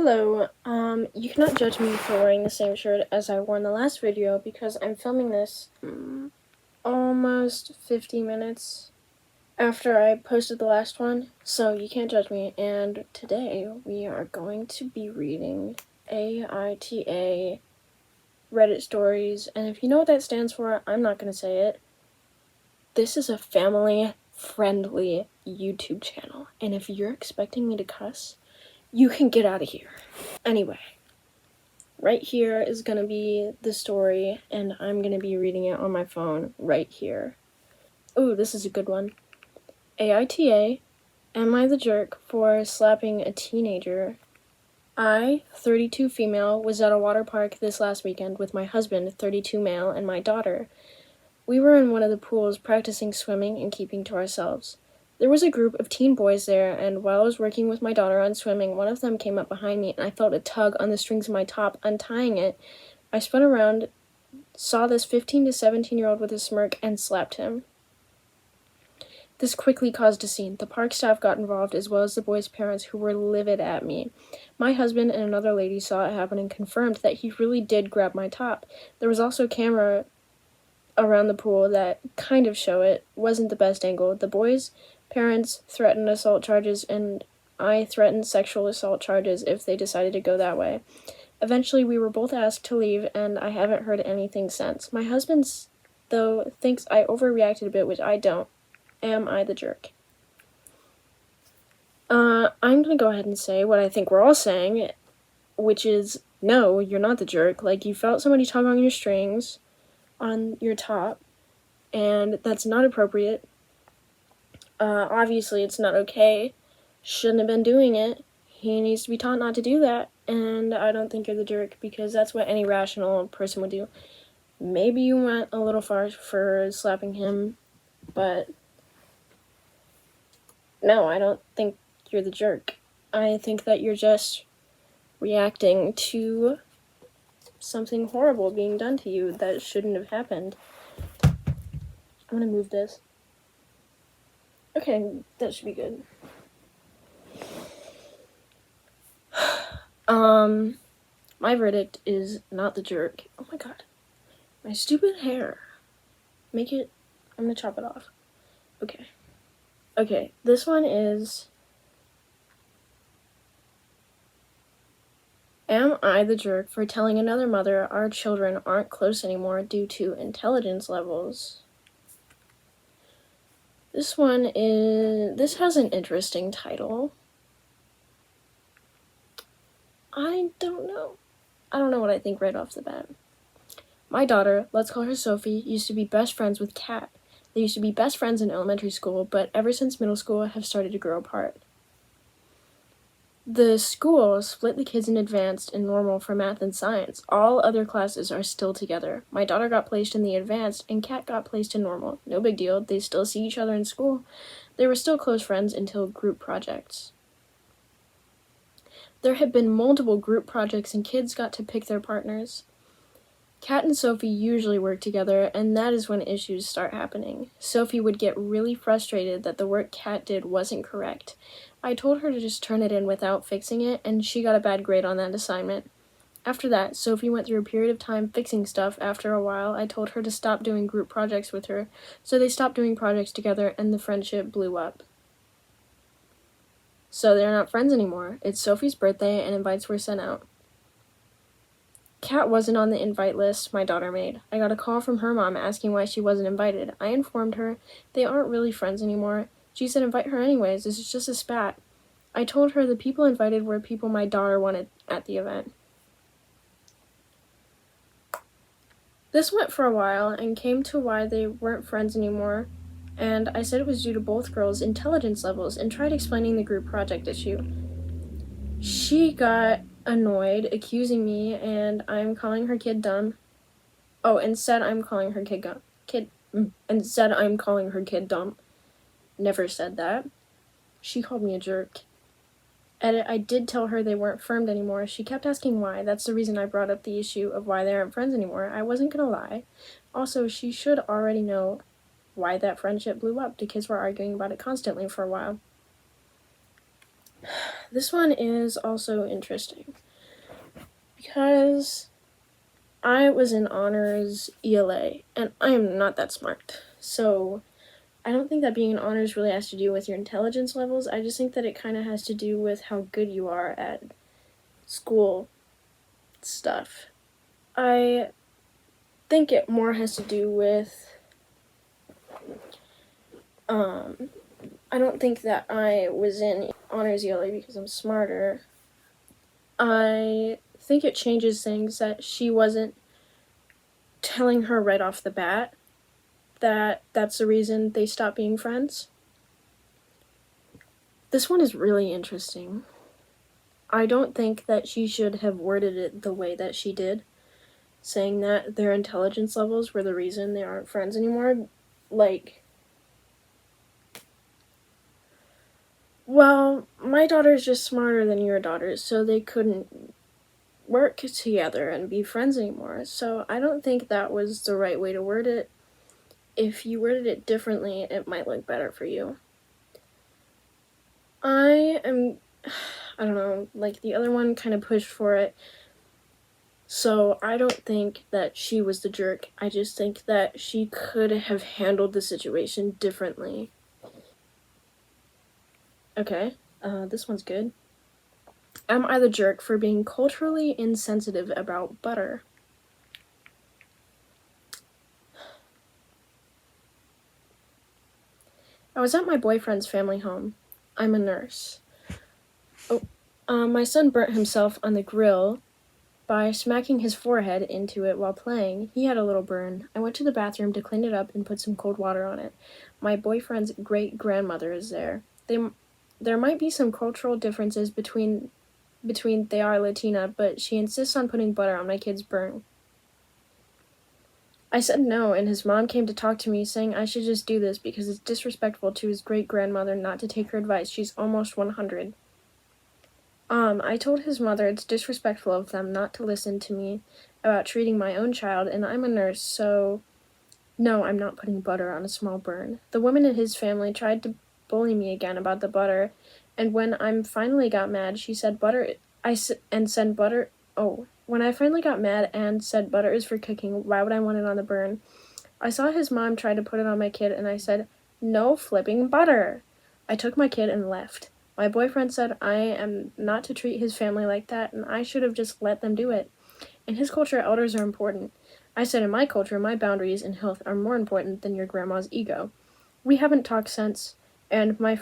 Hello, you cannot judge me for wearing the same shirt as I wore in the last video because I'm filming this almost 50 minutes after I posted the last one, so you can't judge me. And today we are going to be reading AITA Reddit stories, and if you know what that stands for, I'm not going to say it. This is a family-friendly YouTube channel, and if you're expecting me to cuss, you can get out of here. Anyway, right here is going to be the story, and I'm going to be reading it on my phone right here. Ooh, this is a good one. AITA, am I the jerk for slapping a teenager? I, 32 female, was at a water park this last weekend with my husband, 32 male, and my daughter. We were in one of the pools practicing swimming and keeping to ourselves. There was a group of teen boys there, and while I was working with my daughter on swimming, one of them came up behind me, and I felt a tug on the strings of my top, untying it. I spun around, saw this 15 to 17-year-old with a smirk, and slapped him. This quickly caused a scene. The park staff got involved, as well as the boys' parents, who were livid at me. My husband and another lady saw it happen and confirmed that he really did grab my top. There was also a camera around the pool that kind of show it. Wasn't the best angle. The boys' parents threatened assault charges, and I threatened sexual assault charges if they decided to go that way. Eventually, we were both asked to leave, and I haven't heard anything since. My husband, though, thinks I overreacted a bit, which I don't. Am I the jerk? I'm gonna go ahead and say what I think we're all saying, which is, no, you're not the jerk. Like, you felt somebody tug on your strings, on your top, and that's not appropriate. Obviously, it's not okay. Shouldn't have been doing it. He needs to be taught not to do that, and I don't think you're the jerk, because that's what any rational person would do. Maybe you went a little far for slapping him, but no, I don't think you're the jerk. I think that you're just reacting to something horrible being done to you that shouldn't have happened. I'm gonna move this. Okay, that should be good. My verdict is not the jerk. Oh my god. My stupid hair. I'm gonna chop it off. Okay, this one is, am I the jerk for telling another mother our children aren't close anymore due to intelligence levels? This has an interesting title. I don't know what I think right off the bat. My daughter, let's call her Sophie, used to be best friends with Kat. They used to be best friends in elementary school, but ever since middle school have started to grow apart. The school split the kids in advanced and normal for math and science. All other classes are still together. My daughter got placed in the advanced, and Kat got placed in normal. No big deal, they still see each other in school. They were still close friends until group projects. There had been multiple group projects, and kids got to pick their partners. Kat and Sophie usually work together, and that is when issues start happening. Sophie would get really frustrated that the work Kat did wasn't correct. I told her to just turn it in without fixing it, and she got a bad grade on that assignment. After that, Sophie went through a period of time fixing stuff. After a while, I told her to stop doing group projects with her, so they stopped doing projects together, and the friendship blew up. So they're not friends anymore. It's Sophie's birthday, and invites were sent out. Kat wasn't on the invite list my daughter made. I got a call from her mom asking why she wasn't invited. I informed her they aren't really friends anymore. She said invite her anyways, this is just a spat. I told her the people invited were people my daughter wanted at the event. This went for a while and came to why they weren't friends anymore, and I said it was due to both girls' intelligence levels and tried explaining the group project issue. She got annoyed, accusing me, and I'm calling her kid dumb. Oh, and said I'm calling her kid dumb. Never said that. She called me a jerk. Edit, I did tell her they weren't friends anymore. She kept asking why. That's the reason I brought up the issue of why they aren't friends anymore. I wasn't gonna lie. Also, she should already know why that friendship blew up. The kids were arguing about it constantly for a while. This one is also interesting because I was in honors ELA and I am not that smart. So I don't think that being in honors really has to do with your intelligence levels. I just think that it kind of has to do with how good you are at school stuff. I think it more has to do with I don't think that I was in honors ELA because I'm smarter. I think it changes things that she wasn't telling her right off the bat that that's the reason they stopped being friends. This one is really interesting. I don't think that she should have worded it the way that she did, saying that their intelligence levels were the reason they aren't friends anymore. Like, well, my daughter's just smarter than your daughter, so they couldn't work together and be friends anymore. So I don't think that was the right way to word it. If you worded it differently, it might look better for you. I don't know, like the other one kind of pushed for it. So I don't think that she was the jerk. I just think that she could have handled the situation differently. Okay, this one's good. Am I the jerk for being culturally insensitive about butter? I was at my boyfriend's family home. I'm a nurse. My son burnt himself on the grill by smacking his forehead into it while playing. He had a little burn. I went to the bathroom to clean it up and put some cold water on it. My boyfriend's great-grandmother is there. There might be some cultural differences between they are Latina, but she insists on putting butter on my kid's burn. I said no, and his mom came to talk to me, saying I should just do this because it's disrespectful to his great-grandmother not to take her advice. She's almost 100. I told his mother it's disrespectful of them not to listen to me about treating my own child, and I'm a nurse, so no, I'm not putting butter on a small burn. The woman in his family tried to bully me again about the butter, and when I finally got mad, she said butter. When I finally got mad and said butter is for cooking, why would I want it on the burn? I saw his mom try to put it on my kid, and I said, no flipping butter. I took my kid and left. My boyfriend said I am not to treat his family like that, and I should have just let them do it. In his culture, elders are important. I said in my culture, my boundaries and health are more important than your grandma's ego. We haven't talked since, and my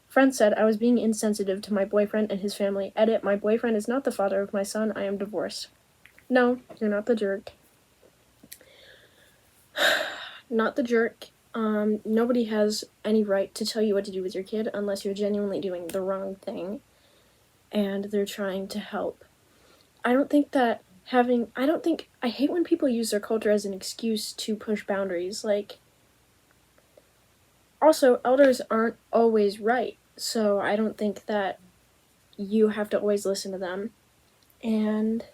friend said I was being insensitive to my boyfriend and his family. Edit, my boyfriend is not the father of my son. I am divorced. No, you're not the jerk. Not the jerk. Nobody has any right to tell you what to do with your kid unless you're genuinely doing the wrong thing and they're trying to help. I hate when people use their culture as an excuse to push boundaries. Like, also, elders aren't always right, so I don't think that you have to always listen to them. And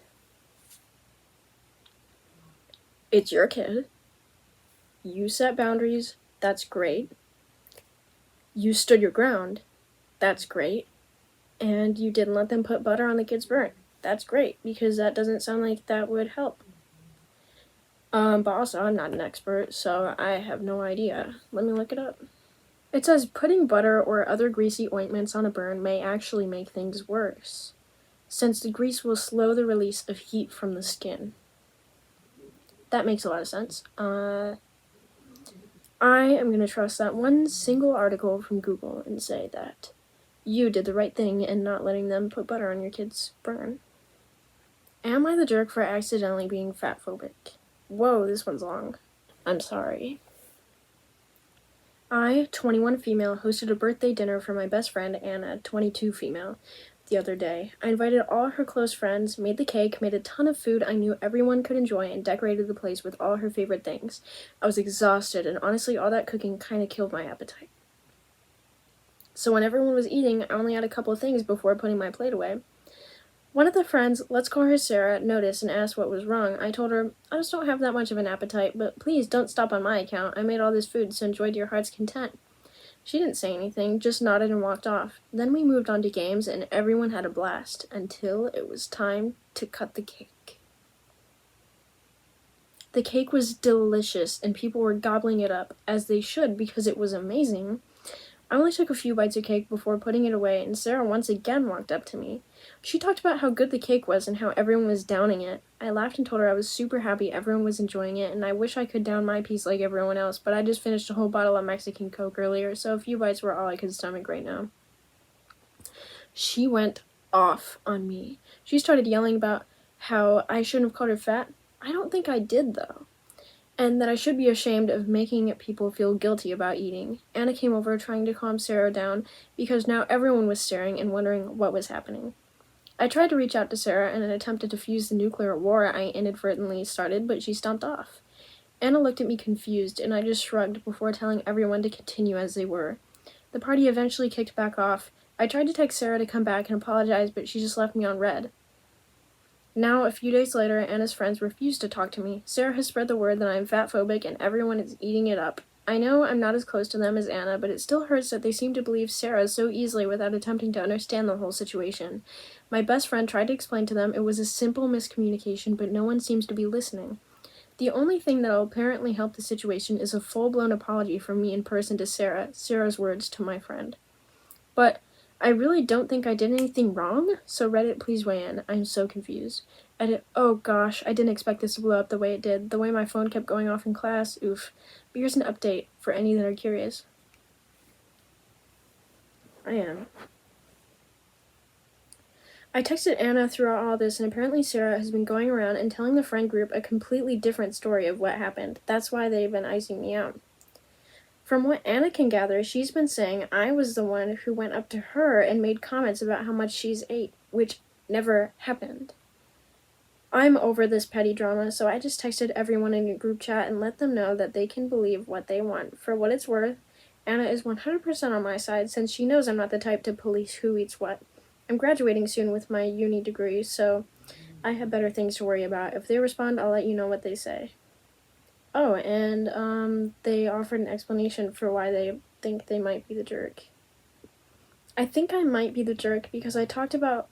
it's your kid. You set boundaries. That's great. You stood your ground. That's great. And you didn't let them put butter on the kid's burn. That's great, because that doesn't sound like that would help. But also, I'm not an expert, so I have no idea. Let me look it up. It says putting butter or other greasy ointments on a burn may actually make things worse, since the grease will slow the release of heat from the skin. That makes a lot of sense. I am going to trust that one single article from Google and say that you did the right thing in not letting them put butter on your kid's burn. Am I the jerk for accidentally being fatphobic? Whoa, this one's long. I'm sorry. I, 21 female, hosted a birthday dinner for my best friend, Anna, 22 female, the other day. I invited all her close friends, made the cake, made a ton of food I knew everyone could enjoy, and decorated the place with all her favorite things. I was exhausted, and honestly, all that cooking kind of killed my appetite. So when everyone was eating, I only had a couple of things before putting my plate away. One of the friends, let's call her Sarah, noticed and asked what was wrong. I told her, I just don't have that much of an appetite, but please don't stop on my account. I made all this food, so enjoy to your heart's content. She didn't say anything, just nodded and walked off. Then we moved on to games, and everyone had a blast, until it was time to cut the cake. The cake was delicious, and people were gobbling it up, as they should because it was amazing. I only took a few bites of cake before putting it away, and Sarah once again walked up to me. She talked about how good the cake was and how everyone was downing it. I laughed and told her I was super happy everyone was enjoying it, and I wish I could down my piece like everyone else, but I just finished a whole bottle of Mexican Coke earlier, so a few bites were all I could stomach right now. She went off on me. She started yelling about how I shouldn't have called her fat. I don't think I did, though. And that I should be ashamed of making people feel guilty about eating. Anna came over trying to calm Sarah down because now everyone was staring and wondering what was happening. I tried to reach out to Sarah in an attempt to defuse the nuclear war I inadvertently started, but she stomped off. Anna looked at me confused, and I just shrugged before telling everyone to continue as they were. The party eventually kicked back off. I tried to text Sarah to come back and apologize, but she just left me on red. Now, a few days later, Anna's friends refused to talk to me. Sarah has spread the word that I am fatphobic and everyone is eating it up. I know I'm not as close to them as Anna, but it still hurts that they seem to believe Sarah so easily without attempting to understand the whole situation. My best friend tried to explain to them it was a simple miscommunication, but no one seems to be listening. The only thing that will apparently help the situation is a full-blown apology from me in person to Sarah, Sarah's words to my friend. But I really don't think I did anything wrong, so Reddit, please weigh in. I'm so confused. Edit, oh gosh, I didn't expect this to blow up the way it did. The way my phone kept going off in class, oof. But here's an update for any that are curious. I texted Anna throughout all this, and apparently Sarah has been going around and telling the friend group a completely different story of what happened. That's why they've been icing me out. From what Anna can gather, she's been saying I was the one who went up to her and made comments about how much she's ate, which never happened. I'm over this petty drama, so I just texted everyone in a group chat and let them know that they can believe what they want. For what it's worth, Anna is 100% on my side since she knows I'm not the type to police who eats what. I'm graduating soon with my uni degree, so I have better things to worry about. If they respond, I'll let you know what they say. Oh, and they offered an explanation for why they think they might be the jerk. I think I might be the jerk because I talked about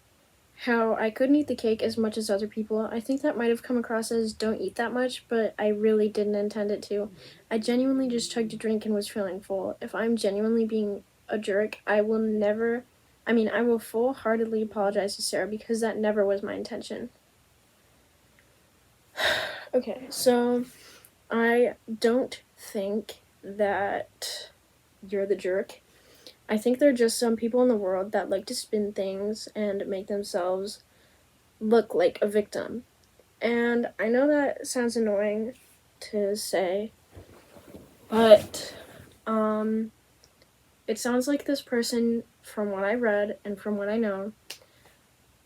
how I couldn't eat the cake as much as other people. I think that might have come across as don't eat that much, but I really didn't intend it to. I genuinely just chugged a drink and was feeling full. If I'm genuinely being a jerk, I will full-heartedly apologize to Sarah because that never was my intention. Okay, so I don't think that you're the jerk. I think there are just some people in the world that like to spin things and make themselves look like a victim. And I know that sounds annoying to say, but it sounds like this person, from what I read and from what I know,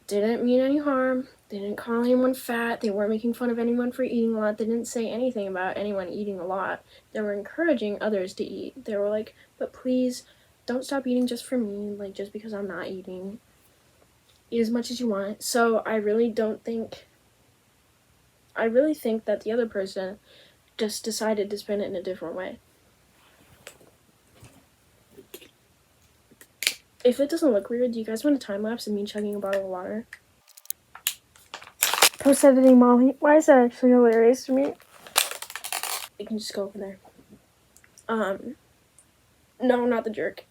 didn't mean any harm. They didn't call anyone fat. They weren't making fun of anyone for eating a lot. They didn't say anything about anyone eating a lot. They were encouraging others to eat. They were like, but please, don't stop eating just for me, like just because I'm not eating. Eat as much as you want. So I really think that the other person just decided to spin it in a different way. If it doesn't look weird, do you guys want a time lapse of me chugging a bottle of water? Post-editing Molly. Why is that actually hilarious to me? You can just go over there. No, not the jerk.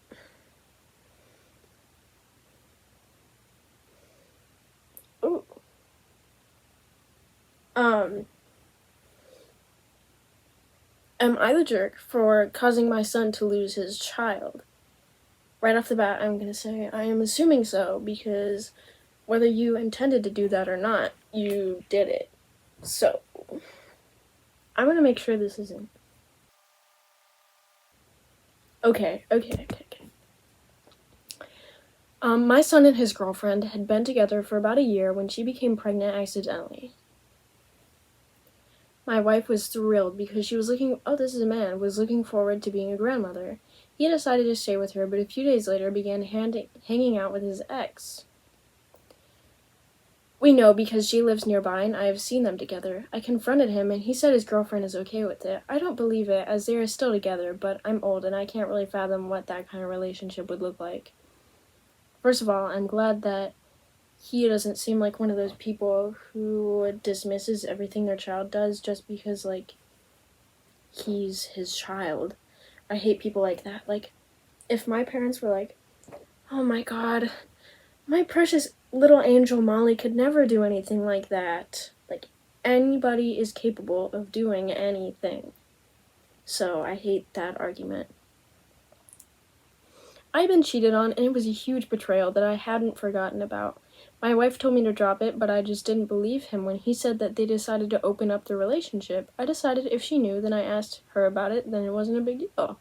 Ooh. Am I the jerk for causing my son to lose his child? Right off the bat, I'm gonna say I am assuming so, because whether you intended to do that or not, you did it. So, I'm gonna make sure this isn't. Okay. My son and his girlfriend had been together for about a year when she became pregnant accidentally. My wife was thrilled because she was looking forward to being a grandmother. He decided to stay with her, but a few days later began hanging out with his ex. We know because she lives nearby and I have seen them together. I confronted him and he said his girlfriend is okay with it. I don't believe it, as they are still together, but I'm old and I can't really fathom what that kind of relationship would look like. First of all, I'm glad that he doesn't seem like one of those people who dismisses everything their child does just because, like, he's his child. I hate people like that. Like, if my parents were like, oh my god, my precious little angel Molly could never do anything like that. Like, anybody is capable of doing anything. So I hate that argument. I've been cheated on, and it was a huge betrayal that I hadn't forgotten about. My wife told me to drop it, but I just didn't believe him when he said that they decided to open up the relationship. I decided if she knew, then I asked her about it, then it wasn't a big deal.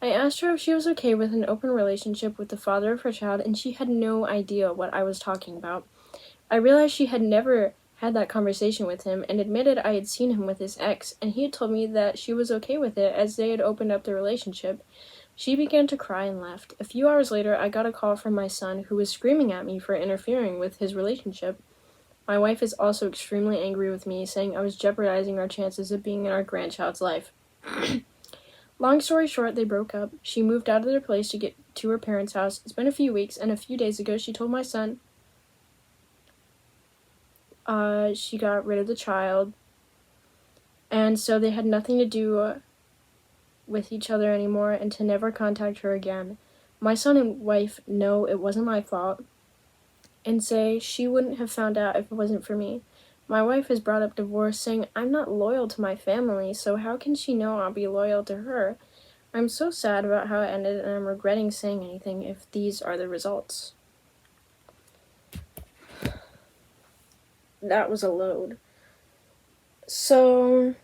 I asked her if she was okay with an open relationship with the father of her child, and she had no idea what I was talking about. I realized she had never had that conversation with him and admitted I had seen him with his ex, and he had told me that she was okay with it as they had opened up the relationship. She began to cry and left. A few hours later, I got a call from my son who was screaming at me for interfering with his relationship. My wife is also extremely angry with me, saying I was jeopardizing our chances of being in our grandchild's life. Long story short, they broke up. She moved out of their place to get to her parents' house. It's been a few weeks, and a few days ago she told my son she got rid of the child, and so they had nothing to do with each other anymore and to never contact her again. My son and wife know it wasn't my fault and say she wouldn't have found out if it wasn't for me. My wife has brought up divorce, saying I'm not loyal to my family, so how can she know I'll be loyal to her? I'm so sad about how it ended, and I'm regretting saying anything if these are the results. That was a load. So,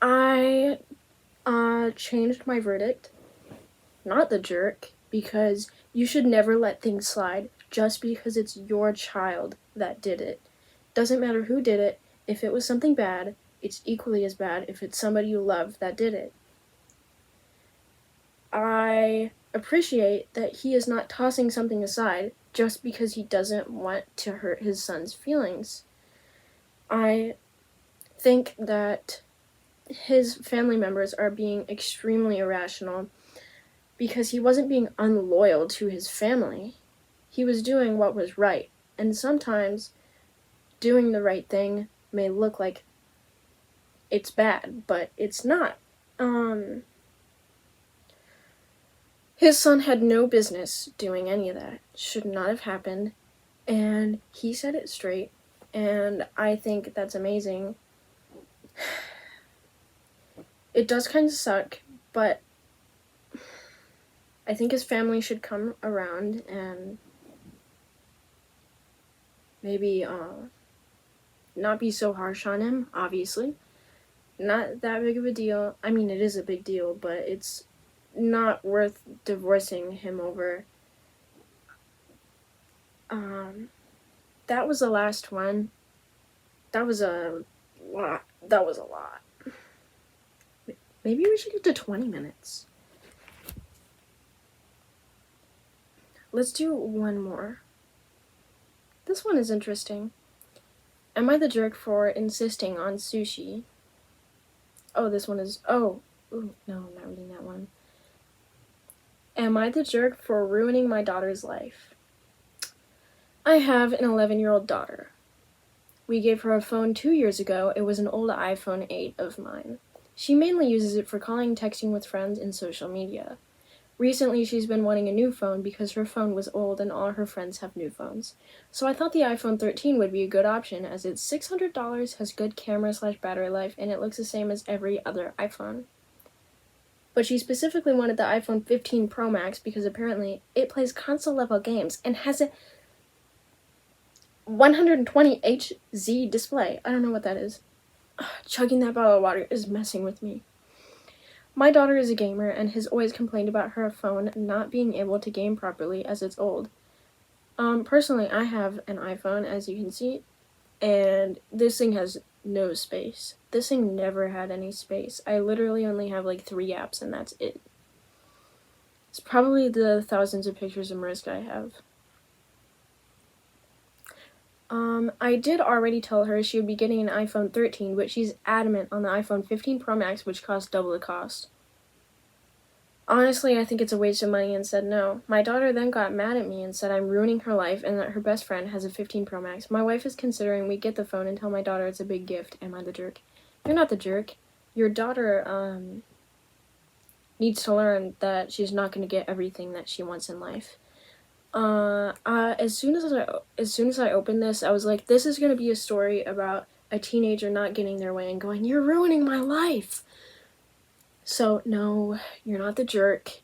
I changed my verdict. Not the jerk, because you should never let things slide just because it's your child that did it. Doesn't matter who did it. If it was something bad, it's equally as bad if it's somebody you love that did it. I appreciate that he is not tossing something aside just because he doesn't want to hurt his son's feelings. I think that his family members are being extremely irrational because he wasn't being unloyal to his family. He was doing what was right, and sometimes doing the right thing may look like it's bad, but it's not. His son had no business doing any of that. Should not have happened, and he said it straight, and I think that's amazing. It does kind of suck, but I think his family should come around and maybe not be so harsh on him, obviously. Not that big of a deal. I mean, it is a big deal, but it's not worth divorcing him over. That was the last one. That was a lot. Maybe we should get to 20 minutes. Let's do one more. This one is interesting. Am I the jerk for insisting on sushi? Oh, this one is... Oh, ooh, no, I'm not reading that one. Am I the jerk for ruining my daughter's life? I have an 11-year-old daughter. We gave her a phone 2 years ago. It was an old iPhone 8 of mine. She mainly uses it for calling, texting with friends, and social media. Recently, she's been wanting a new phone because her phone was old and all her friends have new phones. So I thought the iPhone 13 would be a good option as it's $600, has good camera/battery life, and it looks the same as every other iPhone. But she specifically wanted the iPhone 15 Pro Max because apparently it plays console-level games and has a 120 Hz display. I don't know what that is. Chugging that bottle of water is messing with me. My daughter is a gamer and has always complained about her phone not being able to game properly as it's old. Personally, I have an iPhone, as you can see, and this thing has no space. This thing never had any space. I literally only have like 3 apps and that's it. It's probably the thousands of pictures of Mariska I have. I did already tell her she would be getting an iPhone 13, but she's adamant on the iPhone 15 Pro Max, which costs double the cost. Honestly, I think it's a waste of money and said no. My daughter then got mad at me and said I'm ruining her life and that her best friend has a 15 Pro Max. My wife is considering we get the phone and tell my daughter it's a big gift. Am I the jerk? You're not the jerk. Your daughter, needs to learn that she's not going to get everything that she wants in life. As soon as I opened this, I was like, this is going to be a story about a teenager not getting their way and going, you're ruining my life. So, no, you're not the jerk.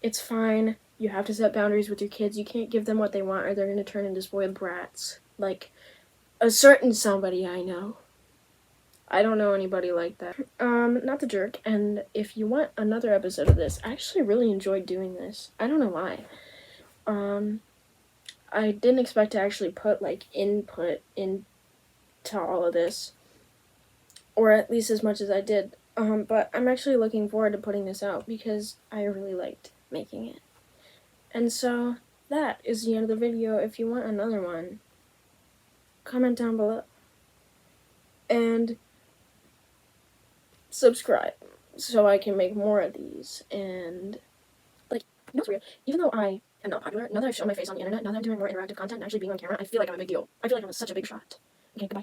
It's fine. You have to set boundaries with your kids. You can't give them what they want or they're going to turn into spoiled brats. Like a certain somebody I know. I don't know anybody like that. Not the jerk. And if you want another episode of this, I actually really enjoyed doing this. I don't know why. I didn't expect to actually put, like, input into all of this. Or at least as much as I did. But I'm actually looking forward to putting this out because I really liked making it. And so, that is the end of the video. If you want another one, comment down below. And subscribe so I can make more of these. And, like, you know what's weird? Even though I am not popular, now that I've shown my face on the internet, now that I'm doing more interactive content and actually being on camera, I feel like I'm a big deal. I feel like I'm such a big shot. Okay, goodbye.